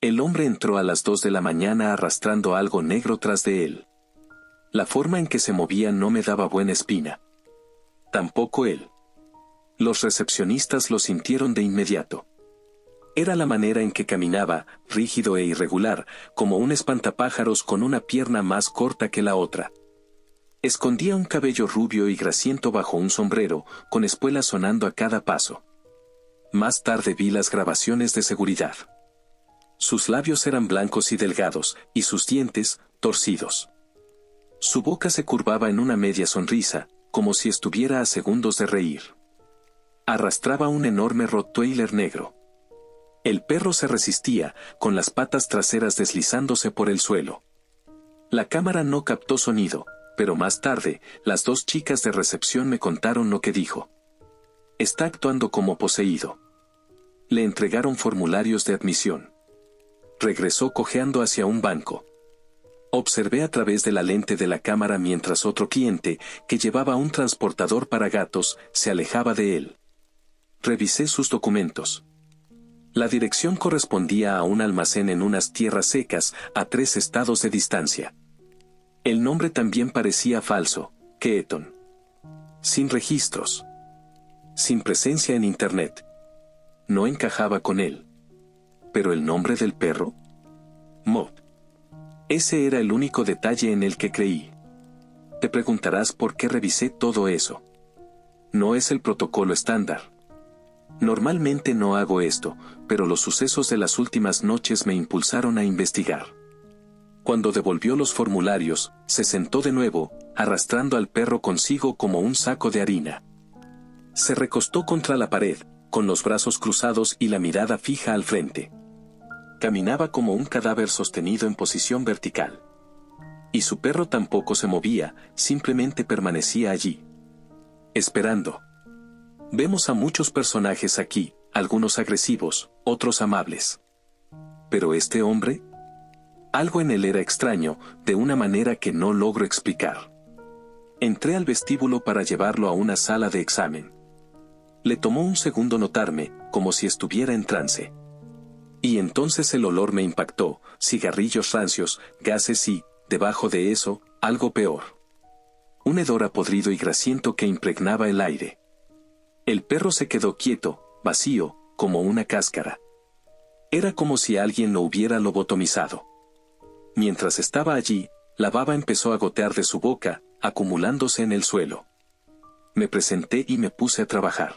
El hombre entró a las 2 de la mañana arrastrando algo negro tras de él. La forma en que se movía no me daba buena espina. Tampoco él. Los recepcionistas lo sintieron de inmediato. Era la manera en que caminaba, rígido e irregular, como un espantapájaros con una pierna más corta que la otra. Escondía un cabello rubio y grasiento bajo un sombrero, con espuelas sonando a cada paso. Más tarde vi las grabaciones de seguridad. Sus labios eran blancos y delgados, y sus dientes, torcidos. Su boca se curvaba en una media sonrisa, como si estuviera a segundos de reír. Arrastraba un enorme Rottweiler negro. El perro se resistía, con las patas traseras deslizándose por el suelo. La cámara no captó sonido, pero más tarde, las 2 chicas de recepción me contaron lo que dijo. Está actuando como poseído. Le entregaron formularios de admisión. Regresó cojeando hacia un banco. Observé a través de la lente de la cámara mientras otro cliente, que llevaba un transportador para gatos, se alejaba de él. Revisé sus documentos. La dirección correspondía a un almacén en unas tierras secas, a 3 estados de distancia. El nombre también parecía falso, Keaton. Sin registros. Sin presencia en internet. No encajaba con él. ¿Pero el nombre del perro? Mob. Ese era el único detalle en el que creí. Te preguntarás por qué revisé todo eso. No es el protocolo estándar. Normalmente no hago esto, pero los sucesos de las últimas noches me impulsaron a investigar. Cuando devolvió los formularios, se sentó de nuevo, arrastrando al perro consigo como un saco de harina. Se recostó contra la pared, con los brazos cruzados y la mirada fija al frente. Caminaba como un cadáver sostenido en posición vertical. Y su perro tampoco se movía, simplemente permanecía allí. Esperando. Vemos a muchos personajes aquí, algunos agresivos, otros amables. ¿Pero este hombre? Algo en él era extraño, de una manera que no logro explicar. Entré al vestíbulo para llevarlo a una sala de examen. Le tomó un segundo notarme, como si estuviera en trance. Y entonces el olor me impactó, cigarrillos rancios, gases y, debajo de eso, algo peor. Un hedor a podrido y grasiento que impregnaba el aire. El perro se quedó quieto, vacío, como una cáscara. Era como si alguien lo hubiera lobotomizado. Mientras estaba allí, la baba empezó a gotear de su boca, acumulándose en el suelo. Me presenté y me puse a trabajar.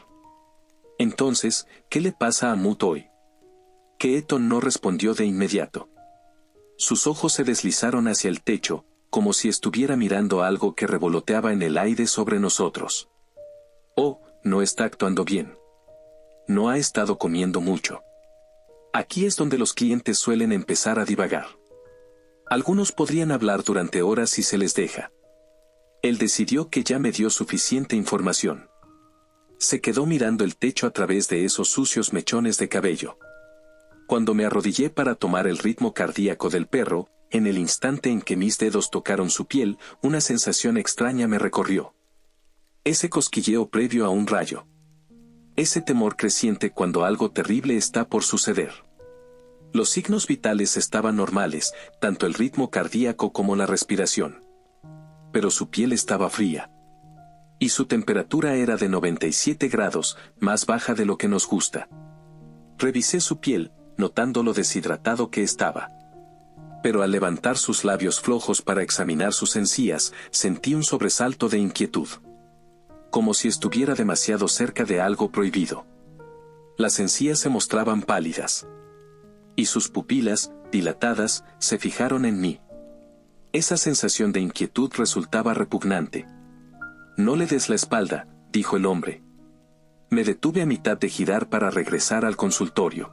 Entonces, ¿qué le pasa a Mut hoy? Keaton no respondió de inmediato. Sus ojos se deslizaron hacia el techo, como si estuviera mirando algo que revoloteaba en el aire sobre nosotros. Oh, no está actuando bien. No ha estado comiendo mucho. Aquí es donde los clientes suelen empezar a divagar. Algunos podrían hablar durante horas si se les deja. Él decidió que ya me dio suficiente información. Se quedó mirando el techo a través de esos sucios mechones de cabello. Cuando me arrodillé para tomar el ritmo cardíaco del perro, en el instante en que mis dedos tocaron su piel, una sensación extraña me recorrió. Ese cosquilleo previo a un rayo. Ese temor creciente cuando algo terrible está por suceder. Los signos vitales estaban normales, tanto el ritmo cardíaco como la respiración. Pero su piel estaba fría. Y su temperatura era de 97 grados, más baja de lo que nos gusta. Revisé su piel, notando lo deshidratado que estaba. Pero al levantar sus labios flojos para examinar sus encías, sentí un sobresalto de inquietud. Como si estuviera demasiado cerca de algo prohibido. Las encías se mostraban pálidas. Y sus pupilas, dilatadas, se fijaron en mí. Esa sensación de inquietud resultaba repugnante. No le des la espalda, dijo el hombre. Me detuve a mitad de girar para regresar al consultorio.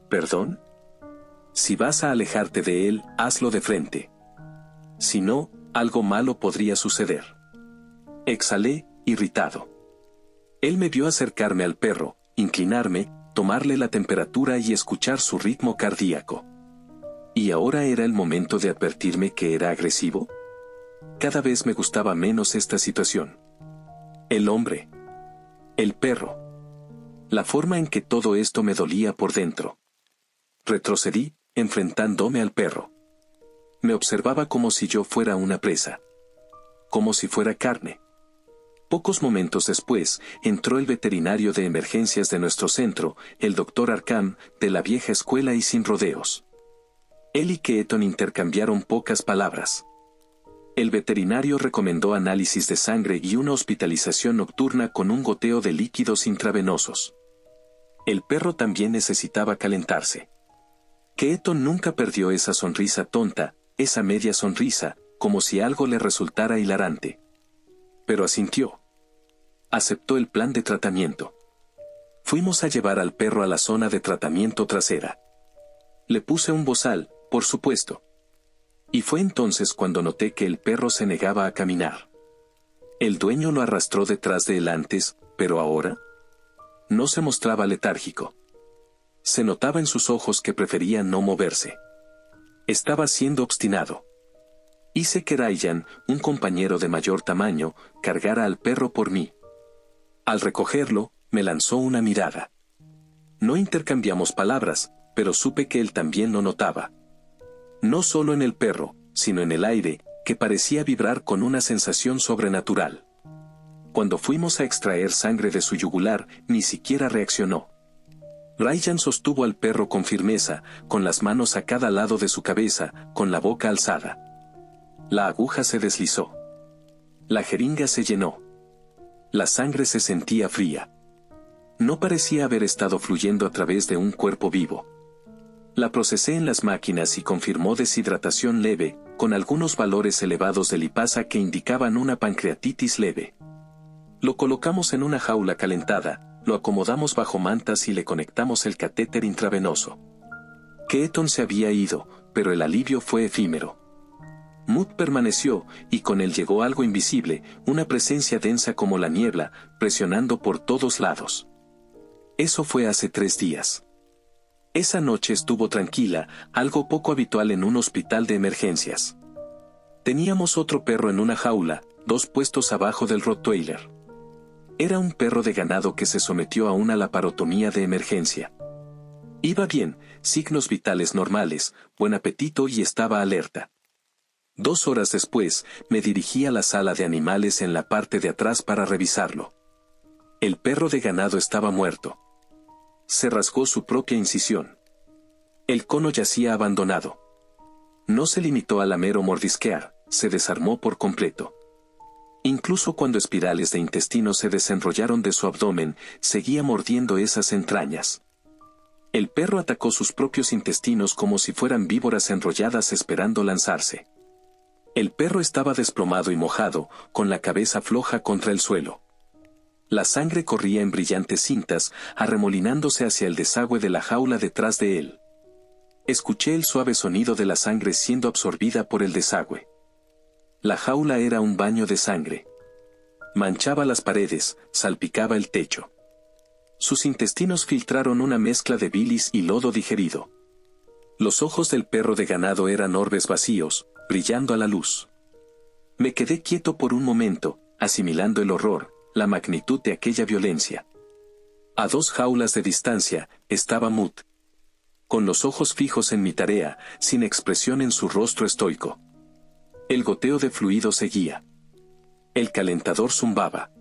¿Perdón? Si vas a alejarte de él, hazlo de frente. Si no, algo malo podría suceder. Exhalé, irritado. Él me vio acercarme al perro, inclinarme, tomarle la temperatura y escuchar su ritmo cardíaco. ¿Y ahora era el momento de advertirme que era agresivo? Cada vez me gustaba menos esta situación. El hombre. El perro. La forma en que todo esto me dolía por dentro. Retrocedí, enfrentándome al perro. Me observaba como si yo fuera una presa. Como si fuera carne. Pocos momentos después, entró el veterinario de emergencias de nuestro centro, el Dr. Arkham, de la vieja escuela y sin rodeos. Él y Keaton intercambiaron pocas palabras. El veterinario recomendó análisis de sangre y una hospitalización nocturna con un goteo de líquidos intravenosos. El perro también necesitaba calentarse. Keaton nunca perdió esa sonrisa tonta, esa media sonrisa, como si algo le resultara hilarante. Pero asintió. Aceptó el plan de tratamiento. Fuimos a llevar al perro a la zona de tratamiento trasera. Le puse un bozal, por supuesto. Y fue entonces cuando noté que el perro se negaba a caminar. El dueño lo arrastró detrás de él antes, pero ahora no se mostraba letárgico. Se notaba en sus ojos que prefería no moverse. Estaba siendo obstinado. Hice que Ryan, un compañero de mayor tamaño, cargara al perro por mí. Al recogerlo, me lanzó una mirada. No intercambiamos palabras, pero supe que él también lo notaba. No solo en el perro, sino en el aire, que parecía vibrar con una sensación sobrenatural. Cuando fuimos a extraer sangre de su yugular, ni siquiera reaccionó. Ryan sostuvo al perro con firmeza, con las manos a cada lado de su cabeza, con la boca alzada. La aguja se deslizó. La jeringa se llenó. La sangre se sentía fría. No parecía haber estado fluyendo a través de un cuerpo vivo. La procesé en las máquinas y confirmó deshidratación leve, con algunos valores elevados de lipasa que indicaban una pancreatitis leve. Lo colocamos en una jaula calentada, lo acomodamos bajo mantas y le conectamos el catéter intravenoso. Keaton se había ido, pero el alivio fue efímero. Mood permaneció, y con él llegó algo invisible, una presencia densa como la niebla, presionando por todos lados. Eso fue hace 3 días. Esa noche estuvo tranquila, algo poco habitual en un hospital de emergencias. Teníamos otro perro en una jaula, 2 puestos abajo del Rottweiler. Era un perro de ganado que se sometió a una laparotomía de emergencia. Iba bien, signos vitales normales, buen apetito y estaba alerta. 2 horas después, me dirigí a la sala de animales en la parte de atrás para revisarlo. El perro de ganado estaba muerto. Se rasgó su propia incisión. El cono yacía abandonado. No se limitó a lamer o mordisquear, se desarmó por completo. Incluso cuando espirales de intestino se desenrollaron de su abdomen, seguía mordiendo esas entrañas. El perro atacó sus propios intestinos como si fueran víboras enrolladas esperando lanzarse. El perro estaba desplomado y mojado, con la cabeza floja contra el suelo. La sangre corría en brillantes cintas, arremolinándose hacia el desagüe de la jaula detrás de él. Escuché el suave sonido de la sangre siendo absorbida por el desagüe. La jaula era un baño de sangre. Manchaba las paredes, salpicaba el techo. Sus intestinos filtraron una mezcla de bilis y lodo digerido. Los ojos del perro de ganado eran orbes vacíos, brillando a la luz. Me quedé quieto por un momento, asimilando el horror, la magnitud de aquella violencia. A 2 jaulas de distancia, estaba Mood. Con los ojos fijos en mi tarea, sin expresión en su rostro estoico. El goteo de fluido seguía. El calentador zumbaba.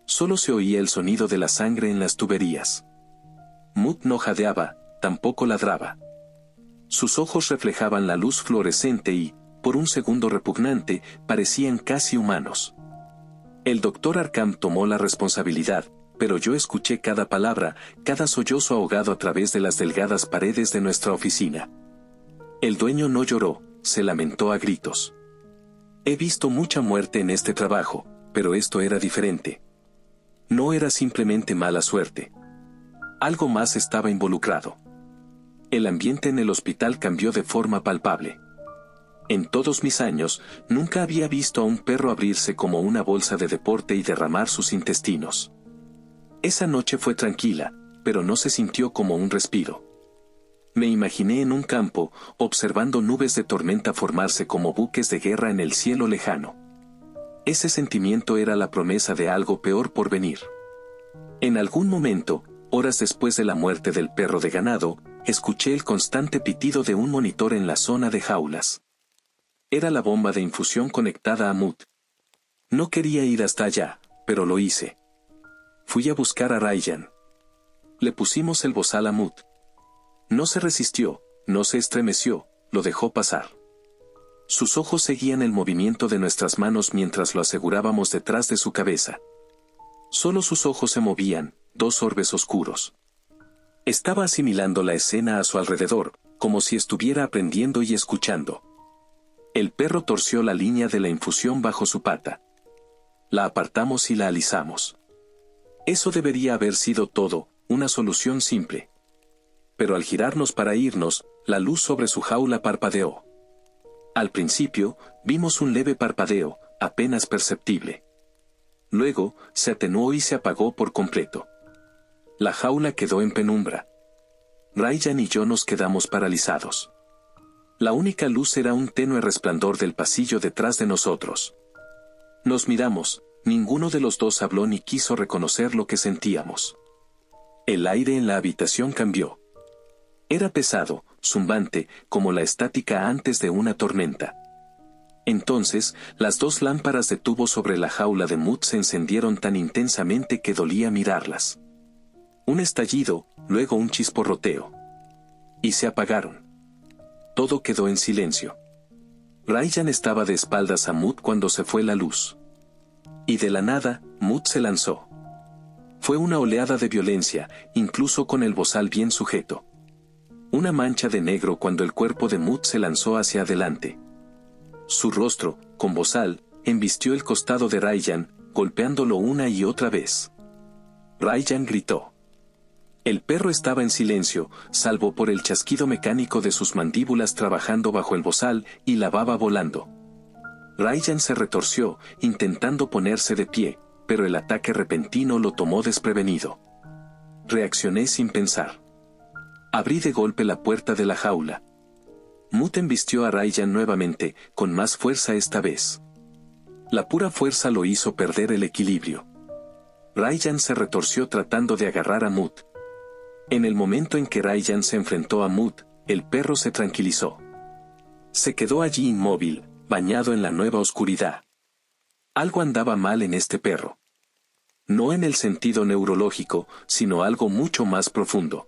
Solo se oía el sonido de la sangre en las tuberías. Mood no jadeaba, tampoco ladraba. Sus ojos reflejaban la luz fluorescente y, por un segundo repugnante, parecían casi humanos. El Dr. Arkham tomó la responsabilidad, pero yo escuché cada palabra, cada sollozo ahogado a través de las delgadas paredes de nuestra oficina. El dueño no lloró, se lamentó a gritos. He visto mucha muerte en este trabajo, pero esto era diferente. No era simplemente mala suerte. Algo más estaba involucrado. El ambiente en el hospital cambió de forma palpable. En todos mis años, nunca había visto a un perro abrirse como una bolsa de deporte y derramar sus intestinos. Esa noche fue tranquila, pero no se sintió como un respiro. Me imaginé en un campo, observando nubes de tormenta formarse como buques de guerra en el cielo lejano. Ese sentimiento era la promesa de algo peor por venir. En algún momento, horas después de la muerte del perro de ganado, escuché el constante pitido de un monitor en la zona de jaulas. Era la bomba de infusión conectada a Mut. No quería ir hasta allá, pero lo hice. Fui a buscar a Ryan. Le pusimos el bozal a Mut. No se resistió, no se estremeció, lo dejó pasar. Sus ojos seguían el movimiento de nuestras manos mientras lo asegurábamos detrás de su cabeza. Solo sus ojos se movían, dos orbes oscuros. Estaba asimilando la escena a su alrededor, como si estuviera aprendiendo y escuchando. El perro torció la línea de la infusión bajo su pata. La apartamos y la alisamos. Eso debería haber sido todo, una solución simple. Pero al girarnos para irnos, la luz sobre su jaula parpadeó. Al principio, vimos un leve parpadeo, apenas perceptible. Luego, se atenuó y se apagó por completo. La jaula quedó en penumbra. Ryan y yo nos quedamos paralizados. La única luz era un tenue resplandor del pasillo detrás de nosotros. Nos miramos, ninguno de los dos habló ni quiso reconocer lo que sentíamos. El aire en la habitación cambió. Era pesado, zumbante, como la estática antes de una tormenta. Entonces, las dos lámparas de tubo sobre la jaula de Mut se encendieron tan intensamente que dolía mirarlas. Un estallido, luego un chisporroteo. Y se apagaron. Todo quedó en silencio. Ryan estaba de espaldas a Mut cuando se fue la luz. Y de la nada, Mut se lanzó. Fue una oleada de violencia, incluso con el bozal bien sujeto. Una mancha de negro cuando el cuerpo de Mut se lanzó hacia adelante. Su rostro, con bozal, embistió el costado de Ryan, golpeándolo una y otra vez. Ryan gritó. El perro estaba en silencio, salvo por el chasquido mecánico de sus mandíbulas trabajando bajo el bozal y la baba volando. Ryan se retorció, intentando ponerse de pie, pero el ataque repentino lo tomó desprevenido. Reaccioné sin pensar. Abrí de golpe la puerta de la jaula. Mut embistió a Ryan nuevamente, con más fuerza esta vez. La pura fuerza lo hizo perder el equilibrio. Ryan se retorció tratando de agarrar a Mut. En el momento en que Ryan se enfrentó a Mut, el perro se tranquilizó. Se quedó allí inmóvil, bañado en la nueva oscuridad. Algo andaba mal en este perro. No en el sentido neurológico, sino algo mucho más profundo.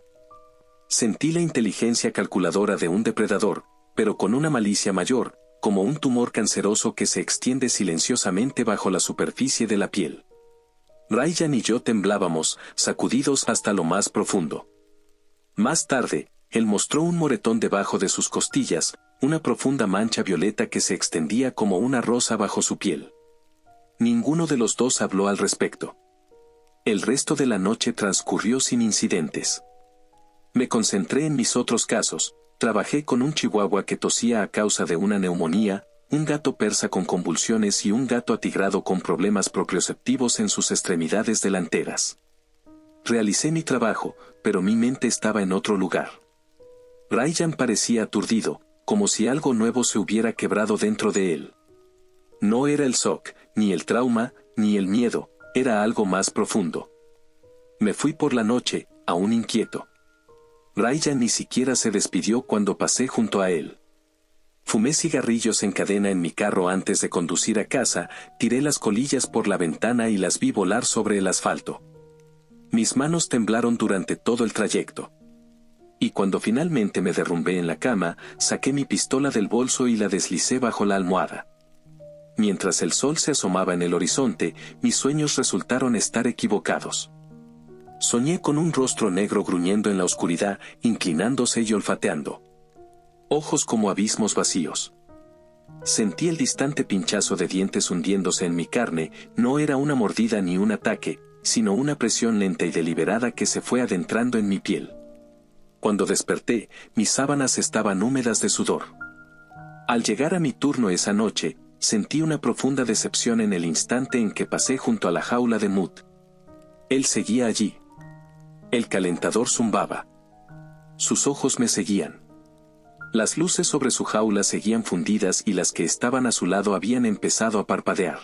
Sentí la inteligencia calculadora de un depredador, pero con una malicia mayor, como un tumor canceroso que se extiende silenciosamente bajo la superficie de la piel. Ryan y yo temblábamos, sacudidos hasta lo más profundo. Más tarde, él mostró un moretón debajo de sus costillas, una profunda mancha violeta que se extendía como una rosa bajo su piel. Ninguno de los dos habló al respecto. El resto de la noche transcurrió sin incidentes. Me concentré en mis otros casos. Trabajé con un chihuahua que tosía a causa de una neumonía, un gato persa con convulsiones y un gato atigrado con problemas proprioceptivos en sus extremidades delanteras. Realicé mi trabajo, pero mi mente estaba en otro lugar. Ryan parecía aturdido, como si algo nuevo se hubiera quebrado dentro de él. No era el shock, ni el trauma, ni el miedo, era algo más profundo. Me fui por la noche, aún inquieto. Ryan ni siquiera se despidió cuando pasé junto a él. Fumé cigarrillos en cadena en mi carro antes de conducir a casa, tiré las colillas por la ventana y las vi volar sobre el asfalto. Mis manos temblaron durante todo el trayecto. Y cuando finalmente me derrumbé en la cama, saqué mi pistola del bolso y la deslicé bajo la almohada. Mientras el sol se asomaba en el horizonte, mis sueños resultaron estar equivocados. Soñé con un rostro negro gruñendo en la oscuridad, inclinándose y olfateando. Ojos como abismos vacíos. Sentí el distante pinchazo de dientes hundiéndose en mi carne, no era una mordida ni un ataque, sino una presión lenta y deliberada que se fue adentrando en mi piel. Cuando desperté, mis sábanas estaban húmedas de sudor. Al llegar a mi turno esa noche, sentí una profunda decepción en el instante en que pasé junto a la jaula de Mut. Él seguía allí. El calentador zumbaba. Sus ojos me seguían. Las luces sobre su jaula seguían fundidas y las que estaban a su lado habían empezado a parpadear.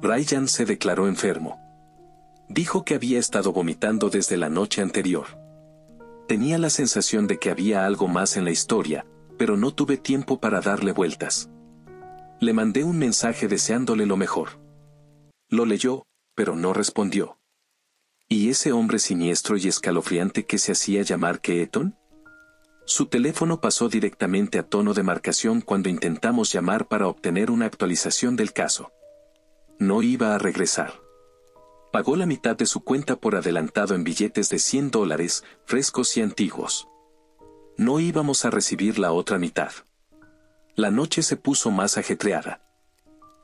Ryan se declaró enfermo. Dijo que había estado vomitando desde la noche anterior. Tenía la sensación de que había algo más en la historia, pero no tuve tiempo para darle vueltas. Le mandé un mensaje deseándole lo mejor. Lo leyó, pero no respondió. ¿Y ese hombre siniestro y escalofriante que se hacía llamar Keaton? Su teléfono pasó directamente a tono de marcación cuando intentamos llamar para obtener una actualización del caso. No iba a regresar. Pagó la mitad de su cuenta por adelantado en billetes de $100, frescos y antiguos. No íbamos a recibir la otra mitad. La noche se puso más ajetreada.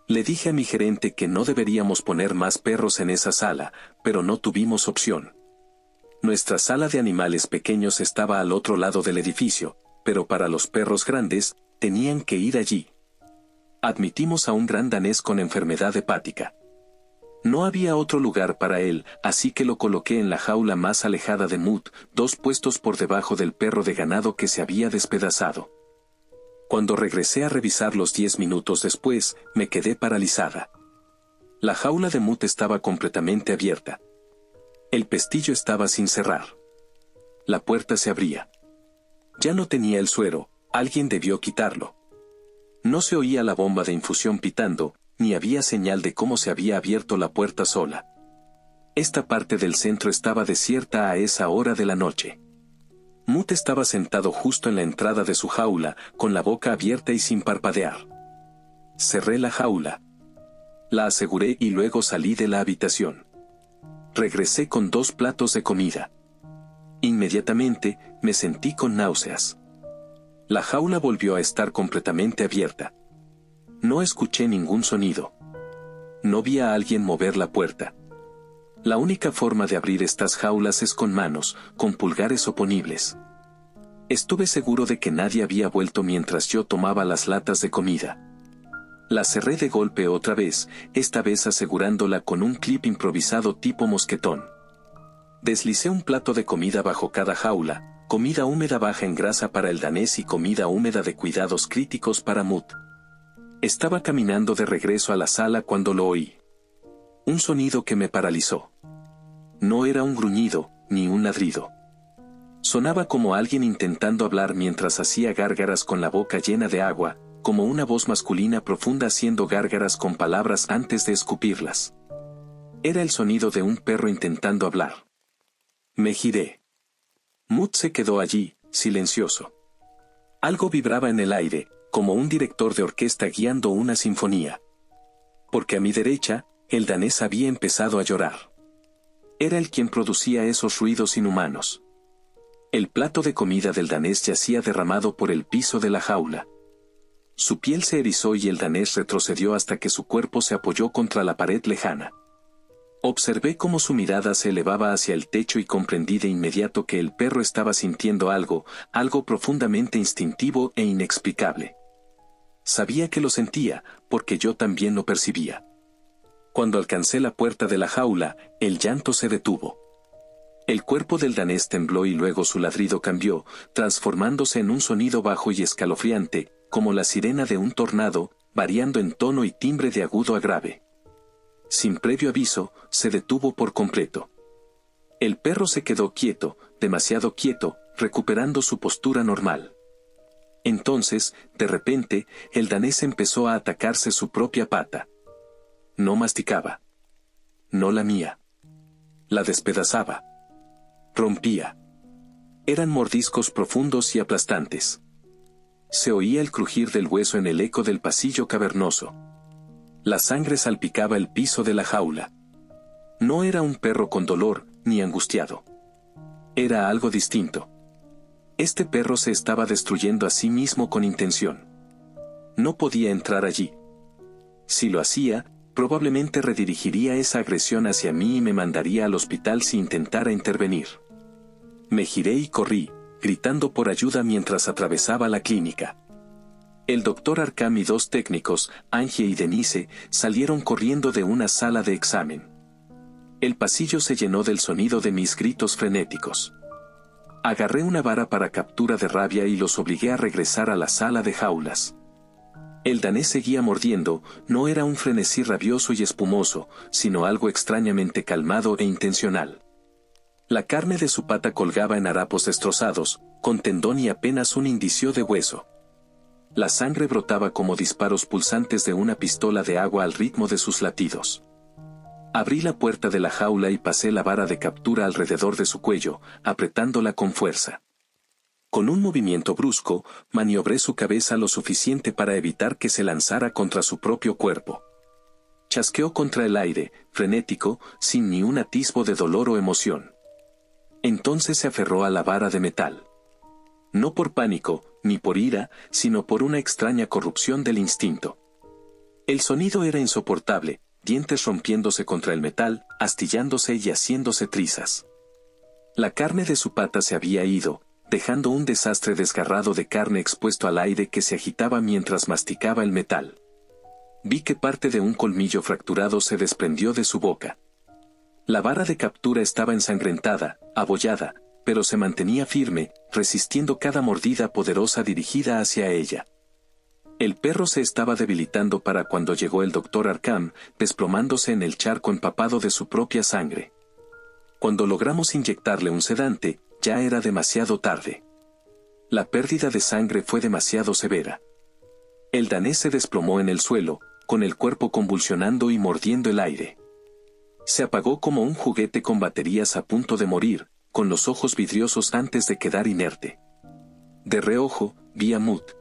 Le dije a mi gerente que no deberíamos poner más perros en esa sala, pero no tuvimos opción. Nuestra sala de animales pequeños estaba al otro lado del edificio, pero para los perros grandes, tenían que ir allí. Admitimos a un gran danés con enfermedad hepática. No había otro lugar para él, así que lo coloqué en la jaula más alejada de Mood, 2 puestos por debajo del perro de ganado que se había despedazado. Cuando regresé a revisarlos 10 minutos después, me quedé paralizada. La jaula de Mood estaba completamente abierta. El pestillo estaba sin cerrar. La puerta se abría. Ya no tenía el suero, alguien debió quitarlo. No se oía la bomba de infusión pitando, ni había señal de cómo se había abierto la puerta sola. Esta parte del centro estaba desierta a esa hora de la noche. Mood estaba sentado justo en la entrada de su jaula, con la boca abierta y sin parpadear. Cerré la jaula. La aseguré y luego salí de la habitación. Regresé con 2 platos de comida. Inmediatamente, me sentí con náuseas. La jaula volvió a estar completamente abierta. No escuché ningún sonido. No vi a alguien mover la puerta. La única forma de abrir estas jaulas es con manos, con pulgares oponibles. Estuve seguro de que nadie había vuelto mientras yo tomaba las latas de comida. La cerré de golpe otra vez, esta vez asegurándola con un clip improvisado tipo mosquetón. Deslicé un plato de comida bajo cada jaula, comida húmeda baja en grasa para el danés y comida húmeda de cuidados críticos para Mood. Estaba caminando de regreso a la sala cuando lo oí. Un sonido que me paralizó. No era un gruñido, ni un ladrido. Sonaba como alguien intentando hablar mientras hacía gárgaras con la boca llena de agua, como una voz masculina profunda haciendo gárgaras con palabras antes de escupirlas. Era el sonido de un perro intentando hablar. Me giré. Mood se quedó allí, silencioso. Algo vibraba en el aire, como un director de orquesta guiando una sinfonía. Porque a mi derecha, el danés había empezado a llorar. Era él quien producía esos ruidos inhumanos. El plato de comida del danés yacía derramado por el piso de la jaula. Su piel se erizó y el danés retrocedió hasta que su cuerpo se apoyó contra la pared lejana. Observé cómo su mirada se elevaba hacia el techo y comprendí de inmediato que el perro estaba sintiendo algo profundamente instintivo e inexplicable. Sabía que lo sentía, porque yo también lo percibía. Cuando alcancé la puerta de la jaula, el llanto se detuvo. El cuerpo del danés tembló y luego su ladrido cambió, transformándose en un sonido bajo y escalofriante, como la sirena de un tornado, variando en tono y timbre de agudo a grave. Sin previo aviso, se detuvo por completo. El perro se quedó quieto, demasiado quieto, recuperando su postura normal. Entonces, de repente, el danés empezó a atacarse su propia pata. No masticaba. No lamía. La despedazaba. Rompía. Eran mordiscos profundos y aplastantes. Se oía el crujir del hueso en el eco del pasillo cavernoso. La sangre salpicaba el piso de la jaula. No era un perro con dolor, ni angustiado. Era algo distinto. Este perro se estaba destruyendo a sí mismo con intención. No podía entrar allí. Si lo hacía, probablemente redirigiría esa agresión hacia mí y me mandaría al hospital si intentara intervenir. Me giré y corrí, gritando por ayuda mientras atravesaba la clínica. El doctor Arkham y 2 técnicos, Angie y Denise, salieron corriendo de una sala de examen. El pasillo se llenó del sonido de mis gritos frenéticos. Agarré una vara para captura de rabia y los obligué a regresar a la sala de jaulas. El danés seguía mordiendo, no era un frenesí rabioso y espumoso, sino algo extrañamente calmado e intencional. La carne de su pata colgaba en harapos destrozados, con tendón y apenas un indicio de hueso. La sangre brotaba como disparos pulsantes de una pistola de agua al ritmo de sus latidos. Abrí la puerta de la jaula y pasé la vara de captura alrededor de su cuello, apretándola con fuerza. Con un movimiento brusco, maniobré su cabeza lo suficiente para evitar que se lanzara contra su propio cuerpo. Chasqueó contra el aire, frenético, sin ni un atisbo de dolor o emoción. Entonces se aferró a la vara de metal. No por pánico, ni por ira, sino por una extraña corrupción del instinto. El sonido era insoportable, dientes rompiéndose contra el metal, astillándose y haciéndose trizas. La carne de su pata se había ido, dejando un desastre desgarrado de carne expuesto al aire que se agitaba mientras masticaba el metal. Vi que parte de un colmillo fracturado se desprendió de su boca. La vara de captura estaba ensangrentada, abollada, pero se mantenía firme, resistiendo cada mordida poderosa dirigida hacia ella. El perro se estaba debilitando para cuando llegó el doctor Arkham, desplomándose en el charco empapado de su propia sangre. Cuando logramos inyectarle un sedante, ya era demasiado tarde. La pérdida de sangre fue demasiado severa. El danés se desplomó en el suelo, con el cuerpo convulsionando y mordiendo el aire. Se apagó como un juguete con baterías a punto de morir, con los ojos vidriosos antes de quedar inerte. De reojo, vi a Mutt,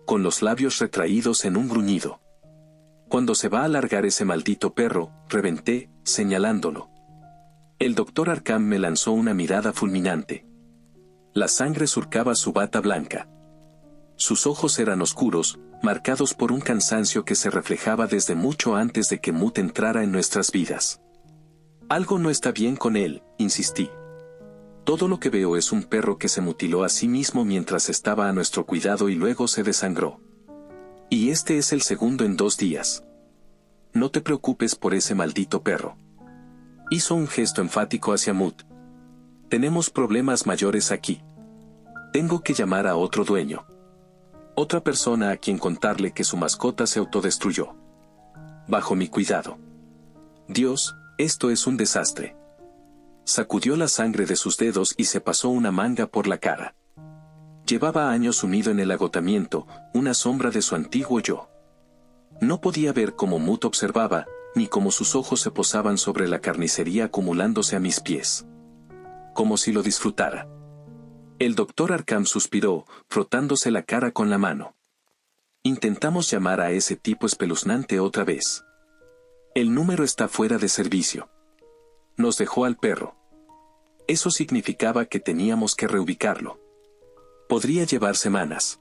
con los labios retraídos en un gruñido. Cuando se va a largar ese maldito perro, reventé, señalándolo. El doctor Arkham me lanzó una mirada fulminante. La sangre surcaba su bata blanca. Sus ojos eran oscuros, marcados por un cansancio que se reflejaba desde mucho antes de que Mutt entrara en nuestras vidas. Algo no está bien con él, insistí. Todo lo que veo es un perro que se mutiló a sí mismo mientras estaba a nuestro cuidado y luego se desangró. Y este es el segundo en 2 días. No te preocupes por ese maldito perro. Hizo un gesto enfático hacia Mutt. Tenemos problemas mayores aquí. Tengo que llamar a otro dueño. Otra persona a quien contarle que su mascota se autodestruyó. Bajo mi cuidado. Dios, esto es un desastre. Sacudió la sangre de sus dedos y se pasó una manga por la cara. Llevaba años sumido en el agotamiento, una sombra de su antiguo yo. No podía ver cómo Mutt observaba, ni cómo sus ojos se posaban sobre la carnicería acumulándose a mis pies. Como si lo disfrutara. El doctor Arkham suspiró, frotándose la cara con la mano. Intentamos llamar a ese tipo espeluznante otra vez. El número está fuera de servicio. Nos dejó al perro. Eso significaba que teníamos que reubicarlo. Podría llevar semanas.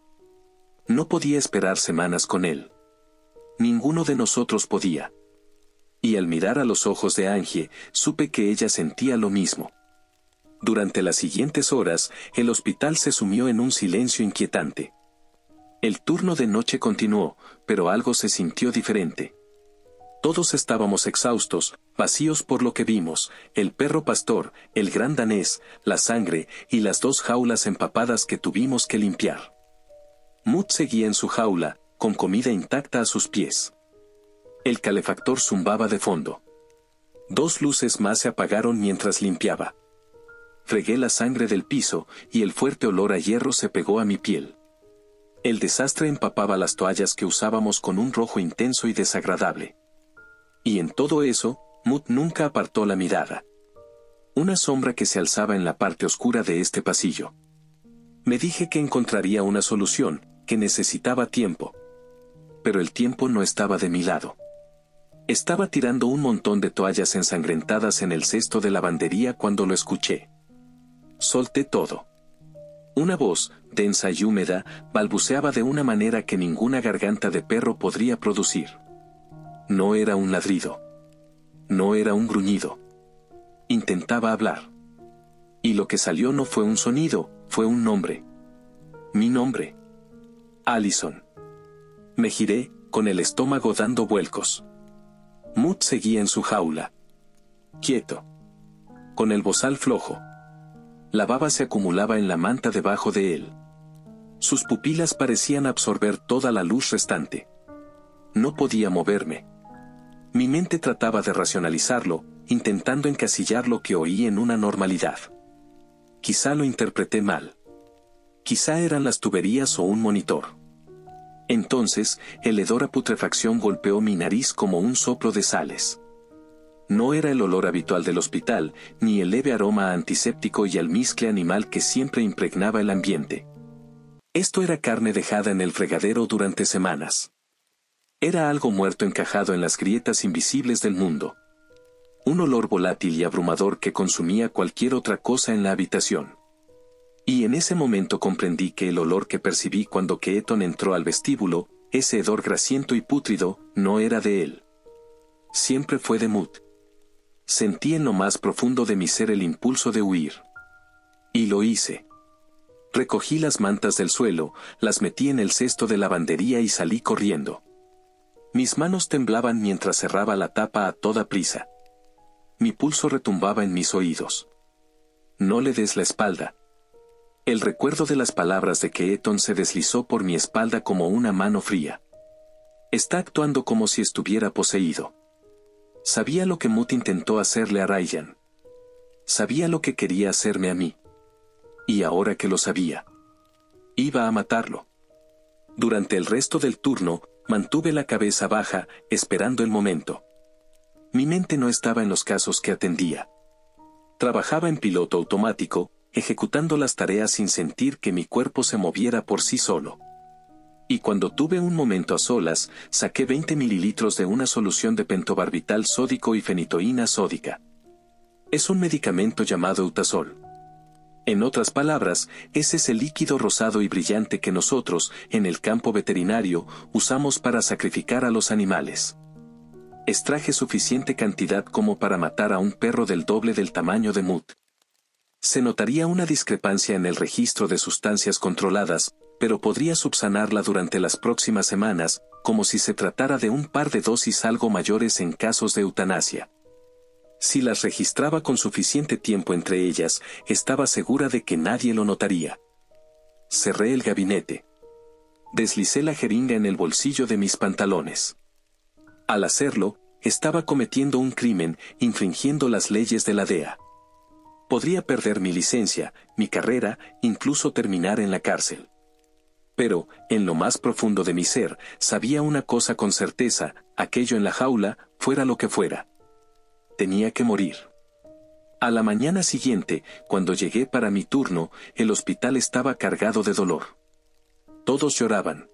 No podía esperar semanas con él. Ninguno de nosotros podía. Y al mirar a los ojos de Angie, supe que ella sentía lo mismo. Durante las siguientes horas, el hospital se sumió en un silencio inquietante. El turno de noche continuó, pero algo se sintió diferente. Todos estábamos exhaustos, vacíos por lo que vimos, el perro pastor, el gran danés, la sangre y las 2 jaulas empapadas que tuvimos que limpiar. Mutt seguía en su jaula, con comida intacta a sus pies. El calefactor zumbaba de fondo. 2 luces más se apagaron mientras limpiaba. Fregué la sangre del piso, y el fuerte olor a hierro se pegó a mi piel. El desastre empapaba las toallas que usábamos con un rojo intenso y desagradable. Y en todo eso, Mutt nunca apartó la mirada. Una sombra que se alzaba en la parte oscura de este pasillo. Me dije que encontraría una solución, que necesitaba tiempo. Pero el tiempo no estaba de mi lado. Estaba tirando un montón de toallas ensangrentadas en el cesto de lavandería cuando lo escuché. Solté todo. Una voz, densa y húmeda, balbuceaba de una manera que ninguna garganta de perro podría producir. No era un ladrido. No era un gruñido. Intentaba hablar. Y lo que salió no fue un sonido, fue un nombre. Mi nombre. Allison. Me giré, con el estómago dando vuelcos. Mutt seguía en su jaula. Quieto. Con el bozal flojo. La baba se acumulaba en la manta debajo de él. Sus pupilas parecían absorber toda la luz restante. No podía moverme. Mi mente trataba de racionalizarlo, intentando encasillar lo que oí en una normalidad. Quizá lo interpreté mal. Quizá eran las tuberías o un monitor. Entonces, el hedor a putrefacción golpeó mi nariz como un soplo de sales. No era el olor habitual del hospital, ni el leve aroma antiséptico y almizcle animal que siempre impregnaba el ambiente. Esto era carne dejada en el fregadero durante semanas. Era algo muerto encajado en las grietas invisibles del mundo. Un olor volátil y abrumador que consumía cualquier otra cosa en la habitación. Y en ese momento comprendí que el olor que percibí cuando Keaton entró al vestíbulo, ese hedor grasiento y pútrido, no era de él. Siempre fue de Muth. Sentí en lo más profundo de mi ser el impulso de huir. Y lo hice. Recogí las mantas del suelo, las metí en el cesto de lavandería y salí corriendo. Mis manos temblaban mientras cerraba la tapa a toda prisa. Mi pulso retumbaba en mis oídos. No le des la espalda. El recuerdo de las palabras de Keaton se deslizó por mi espalda como una mano fría. Está actuando como si estuviera poseído. Sabía lo que Muth intentó hacerle a Ryan. Sabía lo que quería hacerme a mí. Y ahora que lo sabía, iba a matarlo. Durante el resto del turno, mantuve la cabeza baja, esperando el momento. Mi mente no estaba en los casos que atendía. Trabajaba en piloto automático, ejecutando las tareas sin sentir que mi cuerpo se moviera por sí solo. Y cuando tuve un momento a solas, saqué 20 mililitros de una solución de pentobarbital sódico y fenitoína sódica. Es un medicamento llamado Eutazol. En otras palabras, es ese líquido rosado y brillante que nosotros, en el campo veterinario, usamos para sacrificar a los animales. Extraje suficiente cantidad como para matar a un perro del doble del tamaño de Muth. Se notaría una discrepancia en el registro de sustancias controladas, pero podría subsanarla durante las próximas semanas, como si se tratara de un par de dosis algo mayores en casos de eutanasia. Si las registraba con suficiente tiempo entre ellas, estaba segura de que nadie lo notaría. Cerré el gabinete. Deslicé la jeringa en el bolsillo de mis pantalones. Al hacerlo, estaba cometiendo un crimen, infringiendo las leyes de la DEA. Podría perder mi licencia, mi carrera, incluso terminar en la cárcel. Pero, en lo más profundo de mi ser, sabía una cosa con certeza: aquello en la jaula, fuera lo que fuera. Tenía que morir. A la mañana siguiente, cuando llegué para mi turno, el hospital estaba cargado de dolor. Todos lloraban.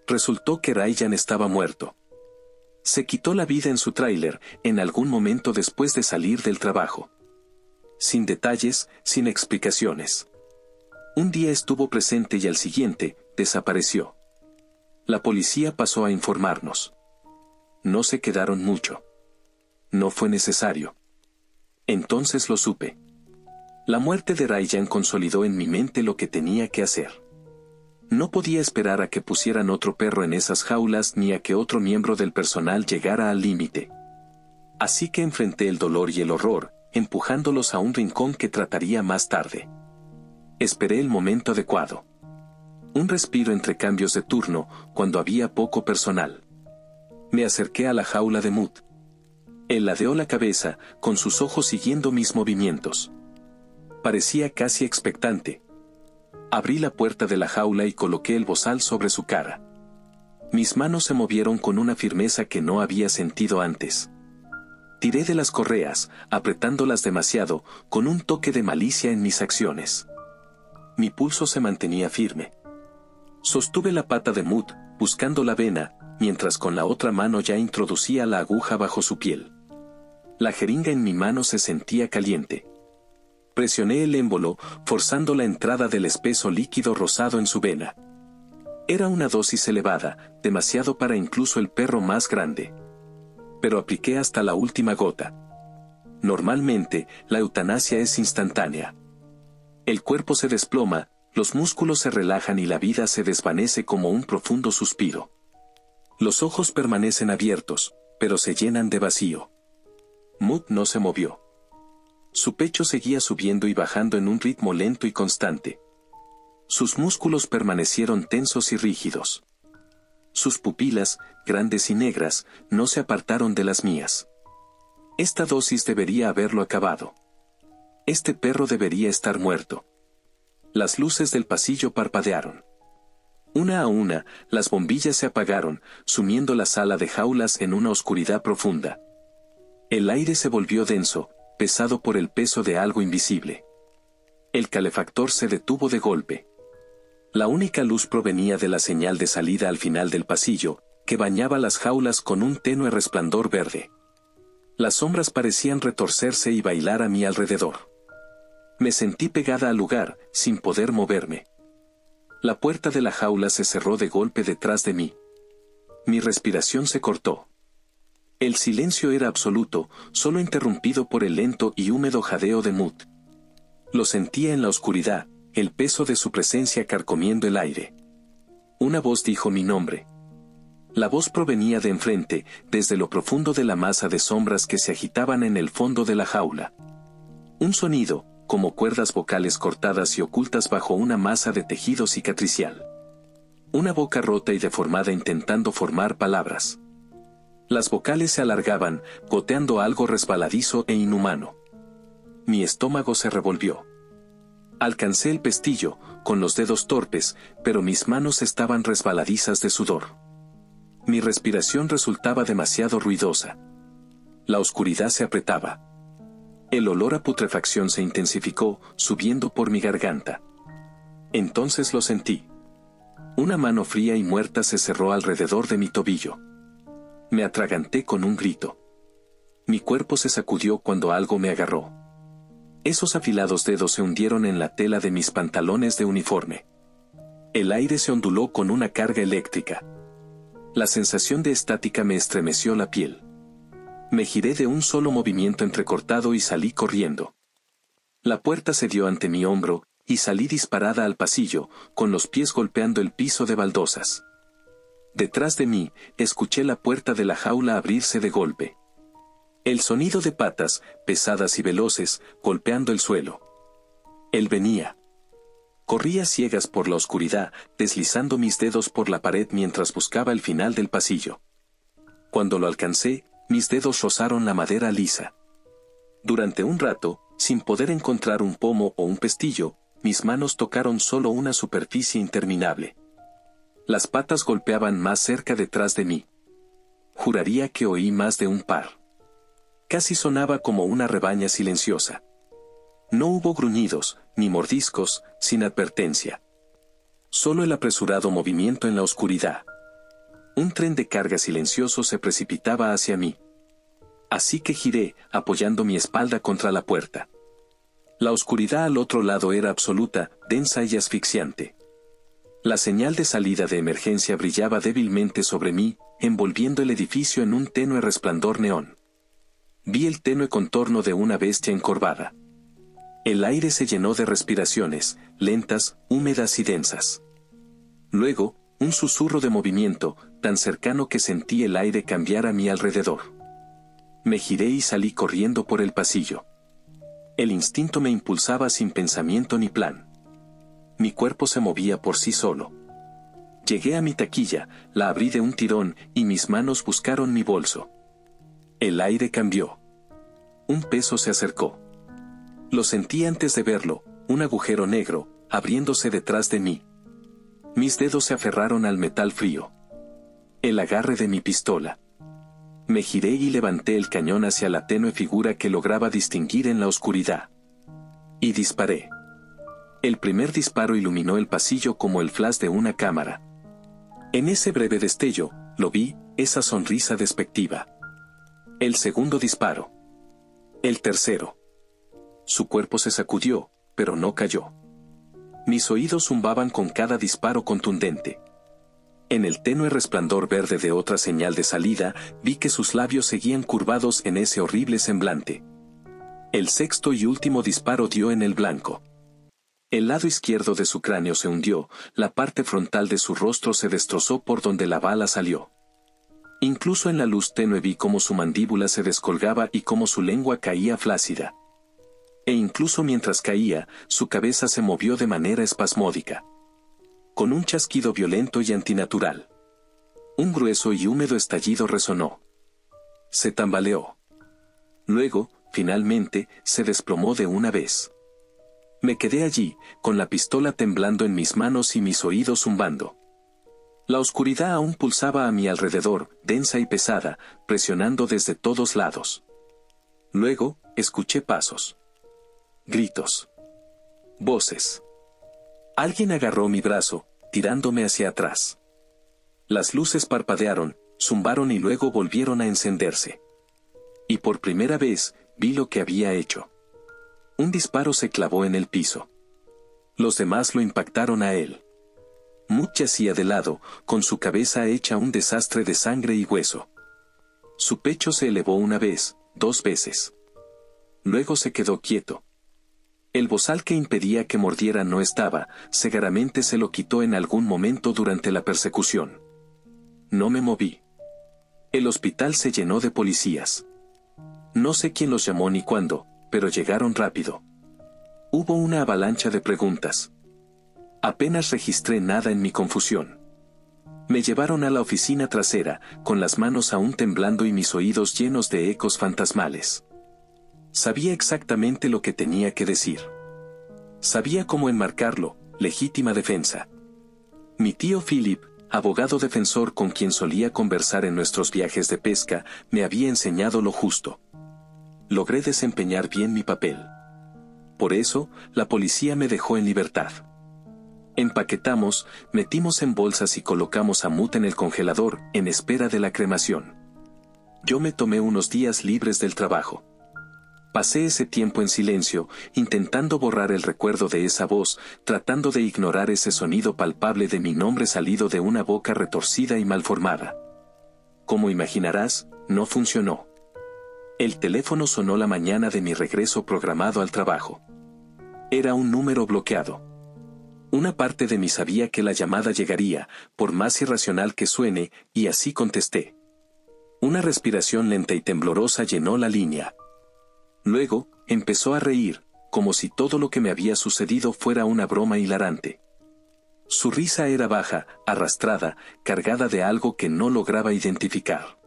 Resultó que Ryan estaba muerto. Se quitó la vida en su tráiler, en algún momento después de salir del trabajo. Sin detalles, sin explicaciones. Un día estuvo presente y al siguiente, desapareció. La policía pasó a informarnos. No se quedaron mucho. No fue necesario. Entonces lo supe. La muerte de Ryan consolidó en mi mente lo que tenía que hacer. No podía esperar a que pusieran otro perro en esas jaulas ni a que otro miembro del personal llegara al límite. Así que enfrenté el dolor y el horror, empujándolos a un rincón que trataría más tarde. Esperé el momento adecuado. Un respiro entre cambios de turno, cuando había poco personal. Me acerqué a la jaula de Muth. Él ladeó la cabeza, con sus ojos siguiendo mis movimientos. Parecía casi expectante. Abrí la puerta de la jaula y coloqué el bozal sobre su cara. Mis manos se movieron con una firmeza que no había sentido antes. Tiré de las correas, apretándolas demasiado, con un toque de malicia en mis acciones. Mi pulso se mantenía firme. Sostuve la pata de Muth, buscando la vena, mientras con la otra mano ya introducía la aguja bajo su piel. La jeringa en mi mano se sentía caliente. Presioné el émbolo, forzando la entrada del espeso líquido rosado en su vena. Era una dosis elevada, demasiado para incluso el perro más grande. Pero apliqué hasta la última gota. Normalmente, la eutanasia es instantánea. El cuerpo se desploma, los músculos se relajan y la vida se desvanece como un profundo suspiro. Los ojos permanecen abiertos, pero se llenan de vacío. Muth no se movió. Su pecho seguía subiendo y bajando en un ritmo lento y constante. Sus músculos permanecieron tensos y rígidos. Sus pupilas, grandes y negras, no se apartaron de las mías. Esta dosis debería haberlo acabado. Este perro debería estar muerto. Las luces del pasillo parpadearon. Una a una, las bombillas se apagaron, sumiendo la sala de jaulas en una oscuridad profunda. El aire se volvió denso, pesado por el peso de algo invisible. El calefactor se detuvo de golpe. La única luz provenía de la señal de salida al final del pasillo, que bañaba las jaulas con un tenue resplandor verde. Las sombras parecían retorcerse y bailar a mi alrededor. Me sentí pegada al lugar, sin poder moverme. La puerta de la jaula se cerró de golpe detrás de mí. Mi respiración se cortó. El silencio era absoluto, solo interrumpido por el lento y húmedo jadeo de Mut. Lo sentía en la oscuridad, el peso de su presencia carcomiendo el aire. Una voz dijo mi nombre. La voz provenía de enfrente, desde lo profundo de la masa de sombras que se agitaban en el fondo de la jaula. Un sonido, como cuerdas vocales cortadas y ocultas bajo una masa de tejido cicatricial. Una boca rota y deformada intentando formar palabras. Las vocales se alargaban, goteando algo resbaladizo e inhumano. Mi estómago se revolvió. Alcancé el pestillo, con los dedos torpes, pero mis manos estaban resbaladizas de sudor. Mi respiración resultaba demasiado ruidosa. La oscuridad se apretaba. El olor a putrefacción se intensificó, subiendo por mi garganta. Entonces lo sentí. Una mano fría y muerta se cerró alrededor de mi tobillo. Me atraganté con un grito. Mi cuerpo se sacudió cuando algo me agarró. Esos afilados dedos se hundieron en la tela de mis pantalones de uniforme. El aire se onduló con una carga eléctrica. La sensación de estática me estremeció la piel. Me giré de un solo movimiento entrecortado y salí corriendo. La puerta se dio ante mi hombro, y salí disparada al pasillo, con los pies golpeando el piso de baldosas. Detrás de mí, escuché la puerta de la jaula abrirse de golpe. El sonido de patas, pesadas y veloces, golpeando el suelo. Él venía. Corría ciegas por la oscuridad, deslizando mis dedos por la pared mientras buscaba el final del pasillo. Cuando lo alcancé, mis dedos rozaron la madera lisa. Durante un rato, sin poder encontrar un pomo o un pestillo, mis manos tocaron solo una superficie interminable. Las patas golpeaban más cerca detrás de mí. Juraría que oí más de un par. Casi sonaba como una rebaña silenciosa. No hubo gruñidos, ni mordiscos, sin advertencia. Solo el apresurado movimiento en la oscuridad. Un tren de carga silencioso se precipitaba hacia mí. Así que giré, apoyando mi espalda contra la puerta. La oscuridad al otro lado era absoluta, densa y asfixiante. La señal de salida de emergencia brillaba débilmente sobre mí, envolviendo el edificio en un tenue resplandor neón. Vi el tenue contorno de una bestia encorvada. El aire se llenó de respiraciones, lentas, húmedas y densas. Luego, un susurro de movimiento, tan cercano que sentí el aire cambiar a mi alrededor. Me giré y salí corriendo por el pasillo. El instinto me impulsaba sin pensamiento ni plan. Mi cuerpo se movía por sí solo. Llegué a mi taquilla, la abrí de un tirón, y mis manos buscaron mi bolso. El aire cambió. Un peso se acercó. Lo sentí antes de verlo, un agujero negro, abriéndose detrás de mí. Mis dedos se aferraron al metal frío. El agarre de mi pistola. Me giré y levanté el cañón hacia la tenue figura que lograba distinguir en la oscuridad. Y disparé. El primer disparo iluminó el pasillo como el flash de una cámara. En ese breve destello, lo vi, esa sonrisa despectiva. El segundo disparo. El tercero. Su cuerpo se sacudió, pero no cayó. Mis oídos zumbaban con cada disparo contundente. En el tenue resplandor verde de otra señal de salida, vi que sus labios seguían curvados en ese horrible semblante. El sexto y último disparo dio en el blanco. El lado izquierdo de su cráneo se hundió, la parte frontal de su rostro se destrozó por donde la bala salió. Incluso en la luz tenue vi cómo su mandíbula se descolgaba y cómo su lengua caía flácida. E incluso mientras caía, su cabeza se movió de manera espasmódica. Con un chasquido violento y antinatural. Un grueso y húmedo estallido resonó. Se tambaleó. Luego, finalmente, se desplomó de una vez. Me quedé allí, con la pistola temblando en mis manos y mis oídos zumbando. La oscuridad aún pulsaba a mi alrededor, densa y pesada, presionando desde todos lados. Luego, escuché pasos. Gritos. Voces. Alguien agarró mi brazo, tirándome hacia atrás. Las luces parpadearon, zumbaron y luego volvieron a encenderse. Y por primera vez, vi lo que había hecho. Un disparo se clavó en el piso. Los demás lo impactaron a él. Mutt yacía de lado, con su cabeza hecha un desastre de sangre y hueso. Su pecho se elevó una vez, 2 veces. Luego se quedó quieto. El bozal que impedía que mordiera no estaba, seguramente se lo quitó en algún momento durante la persecución. No me moví. El hospital se llenó de policías. No sé quién los llamó ni cuándo, pero llegaron rápido. Hubo una avalancha de preguntas. Apenas registré nada en mi confusión. Me llevaron a la oficina trasera, con las manos aún temblando y mis oídos llenos de ecos fantasmales. Sabía exactamente lo que tenía que decir. Sabía cómo enmarcarlo, legítima defensa. Mi tío Philip, abogado defensor con quien solía conversar en nuestros viajes de pesca, me había enseñado lo justo. Logré desempeñar bien mi papel. Por eso, la policía me dejó en libertad. Empaquetamos, metimos en bolsas y colocamos a Mutt en el congelador, en espera de la cremación. Yo me tomé unos días libres del trabajo. Pasé ese tiempo en silencio, intentando borrar el recuerdo de esa voz, tratando de ignorar ese sonido palpable de mi nombre salido de una boca retorcida y malformada. Como imaginarás, no funcionó. El teléfono sonó la mañana de mi regreso programado al trabajo. Era un número bloqueado. Una parte de mí sabía que la llamada llegaría, por más irracional que suene, y así contesté. Una respiración lenta y temblorosa llenó la línea. Luego, empezó a reír, como si todo lo que me había sucedido fuera una broma hilarante. Su risa era baja, arrastrada, cargada de algo que no lograba identificar.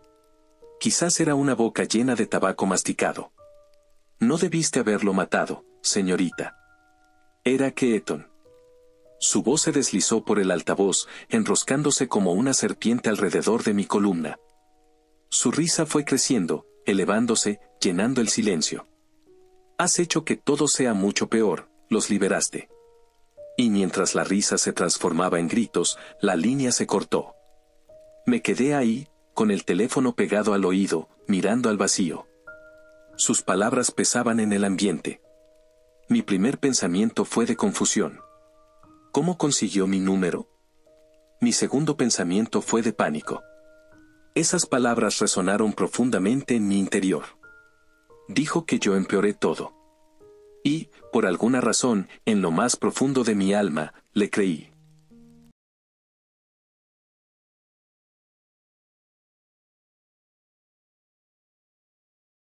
Quizás era una boca llena de tabaco masticado. No debiste haberlo matado, señorita. Era Keaton. Su voz se deslizó por el altavoz, enroscándose como una serpiente alrededor de mi columna. Su risa fue creciendo, elevándose, llenando el silencio. Has hecho que todo sea mucho peor, los liberaste. Y mientras la risa se transformaba en gritos, la línea se cortó. Me quedé ahí, con el teléfono pegado al oído, mirando al vacío. Sus palabras pesaban en el ambiente. Mi primer pensamiento fue de confusión. ¿Cómo consiguió mi número? Mi segundo pensamiento fue de pánico. Esas palabras resonaron profundamente en mi interior. Dijo que yo empeoré todo. Y, por alguna razón, en lo más profundo de mi alma, le creí.